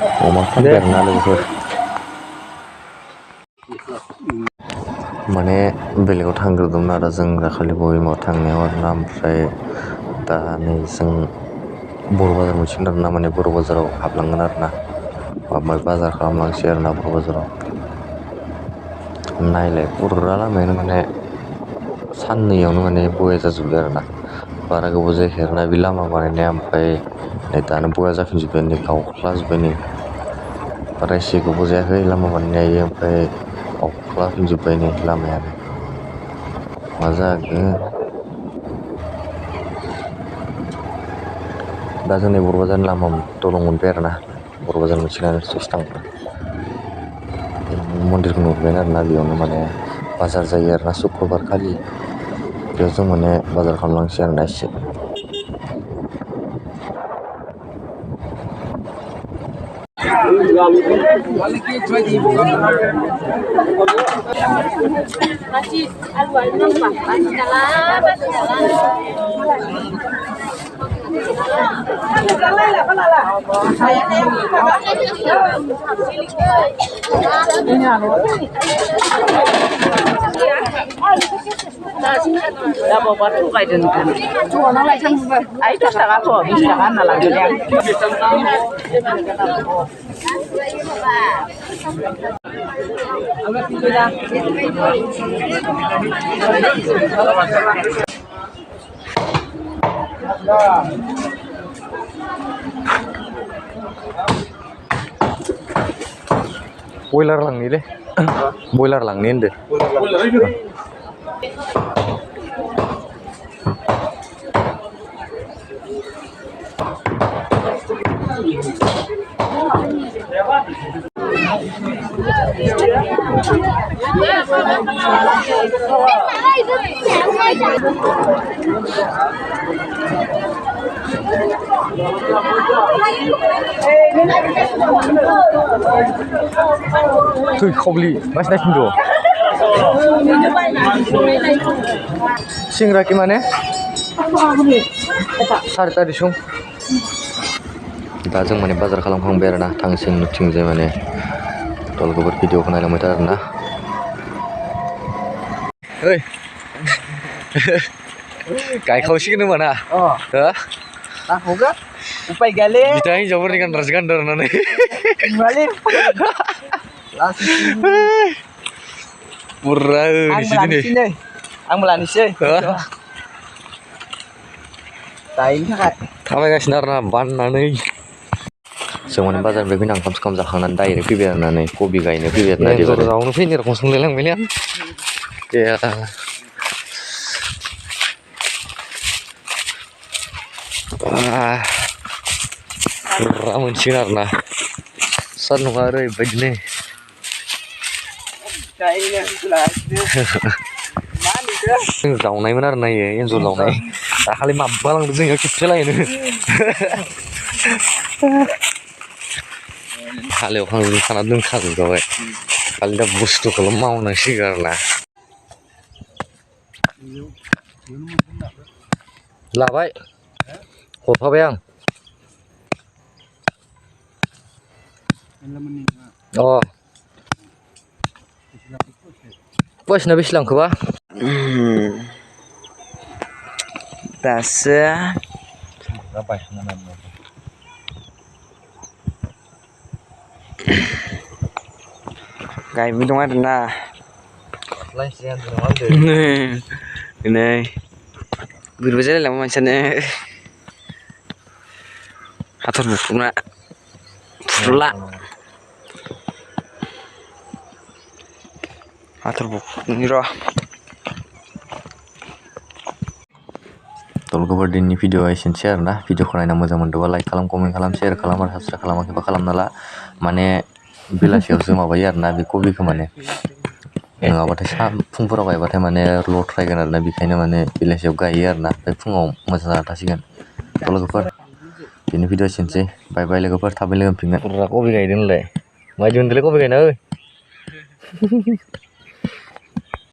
अमा फानफेरना लोगोफोर माने बेलेगाव थांग्रोदोंमोन आरो जों दाखालि बङाइगावआव थांनायाव आरोना ओमफ्राय दा नै जों बर' बाजार मोनसिगोन आरोना माने बर' बाजाराव हाबलांगोन आरोना माबा बाजार खालामलांसै आरोना बर' बाजाराव नायलाय फुरा लामायानो माने साननैयावनो माने बया जाजोब्बाय आरोना बारा गोबाव जायाखै आरोना बे लामा बानायनाया ओमफ्राय नै दानो बया जाफिनजोब्बाय नै गावख्लाजोब्बाय नै बारा एसे गोबाव जायाखै लामा बानायनाया ओमफ्राय गावख्लाफिनजोब्बाय नै लामायानो मा जागोन दा जोंनि बर' बाजारनि लामा दलं मोनबाय आरोना बर' बाजार मोनसिगोन ससे थांबा मन्दिरखौ नुहैबाय आरोना बेयावनो माने बाजार जायो आरोना सुक्रबार खालि बेयाव जों माने बाजार खालामलांसै आरोना एसे दा बावबा थगायदों थगायनालाय थांजोबो आइ 10 थाखाथ' 20 थाखा होनना लांदों आं बयलार लांनि दे बयलार लांनि होनदो Tuh khobli mas naik dulu singra gimana सारिता दिसुं दा जों माने बाजार खालामखांबाय आरोना थांसै नुथिंजाय माने तलगोबर भिडिअखौ नायलांबाय था आरोना ओइ गायखावसिगोन होमबा ना हो नांगौगा उपाय गैयालै बिदा हिनजावफोरनि गानग्रासो गानदों होननानै बुर्रा होनोसै दिनै आंबो लानोसै दायनि थाखाय थाबायगासिनो आरोना बाननानै जों माने बाजारनिफ्राय फैना ओंखाम सोंखाम जाखांनानै डाइरेक्ट फैबाय आरोना नै कबि गायनो फैबाय आरोना एन्जरावनो फैनो रखम सोंलायलांबायलै आं बुर्रा मोनसिगोन आरोना सान्दुङा ओरैबायदिनो जों जावनायमोन आरो नायो एन्जर जावनाय दाखालि माबा लांदों जोङो खेबसे लायनो हालेवखांजोबखाना दोनखाजोबबाय खालि दा बुस्थुखौल' मावनांसिगोन आरोना लाबाय हरफाबाय आं अ पयसना बेसे लांखोबा दासो गायबाय दं आरोना नै बोरैबा जालायलांबाय मानसियानो हाथर बुख्रुबना फुरला हाथर बुख्रुबनि र' तलगोबर दिननि भिडिअआ एसेनोसै आरोना भिडिअखौ नायना मोजां मोनदोंबा लाइक खालाम कमेन्ट खालाम शेयार खालाम आरो साबसक्राइब खालामाखैबा खालामना ला माने बेलासियावसो माबायो आरोना बे कबिखौ माने नङाबाथाय फुंफोराव गायबाथाय माने लथ्रायगोन आरोना बेखायनो माने बेलासियाव गायो आरोना ओमफ्राय फुङाव मोजां जाना थासिगोन लोगोफोर दिनै भिडिअ एसेनोसै बाय बाय लोगोफोर थाबै लोगो मोनफिनगोन बुर्जा कबि गायदों होनलाय मायदि मोनदोंलै कबि गायना